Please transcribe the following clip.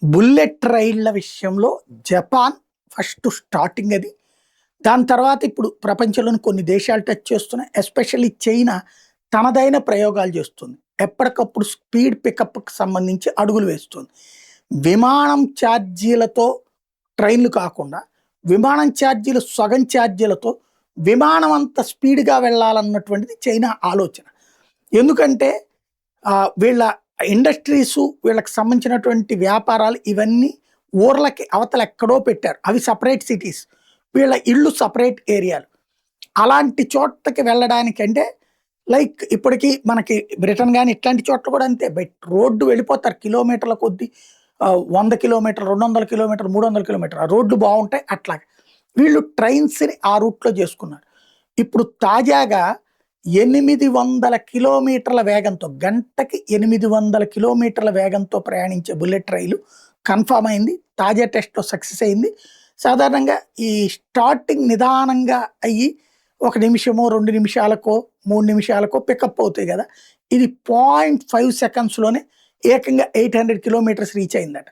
Bullet రైళ్ల విషయంలో Japan first starting అది. దాని తర్వాత ఇప్పుడు ప్రపంచంలోని కొన్ని దేశాలు టచ్ చేస్తున్నాయి. ఎస్పెషల్లీ చైనా తనదైన ప్రయోగాలు చేస్తుంది. ఎప్పటికప్పుడు స్పీడ్ పికప్‌కి సంబంధించి అడుగులు వేస్తుంది. విమానం ఛార్జీలతో ట్రైన్‌లు కాకుండా, విమానం ఛార్జీలు సగం ఛార్జీలతో విమానం అంత స్పీడ్‌గా వెళ్ళాలన్నటువంటిది చైనా ఆలోచన. ఎందుకంటే వీళ్ళ ఇండస్ట్రీసు, వీళ్ళకి సంబంధించినటువంటి వ్యాపారాలు ఇవన్నీ ఊర్లకి అవతల ఎక్కడో పెట్టారు. అవి సెపరేట్ సిటీస్. వీళ్ళ ఇళ్ళు సెపరేట్ ఏరియాలు. అలాంటి చోటకి వెళ్ళడానికంటే లైక్ ఇప్పటికి మనకి బ్రిటన్ గాని ఇట్లాంటి చోట్ల కూడా అంతే. రోడ్డు వెళ్ళిపోతారు కిలోమీటర్ల కొద్దీ 100 కిలోమీటర్లు, 200 కిలోమీటర్లు, 300 కిలోమీటర్లు. ఆ రోడ్లు బావుంటాయి అట్లాగా. వీళ్ళు ట్రైన్స్‌ని ఆ రూట్‌లో చేసుకున్నారు. ఇప్పుడు తాజాగా 800 కిలోమీటర్ల వేగంతో, గంటకి 800 కిలోమీటర్ల వేగంతో ప్రయాణించే బుల్లెట్ రైలు కన్ఫర్మ్ అయింది. తాజా టెస్ట్‌లో సక్సెస్ అయింది. సాధారణంగా ఈ స్టార్టింగ్ నిదానంగా అయ్యి 1 నిమిషమో, 2 నిమిషాలకో, 3 నిమిషాలకో పికప్ అవుతాయి గదా! ఇది 0.5 సెకండ్స్‌లోనే ఏకంగా 800 కిలోమీటర్స్ రీచ్ అయిందట.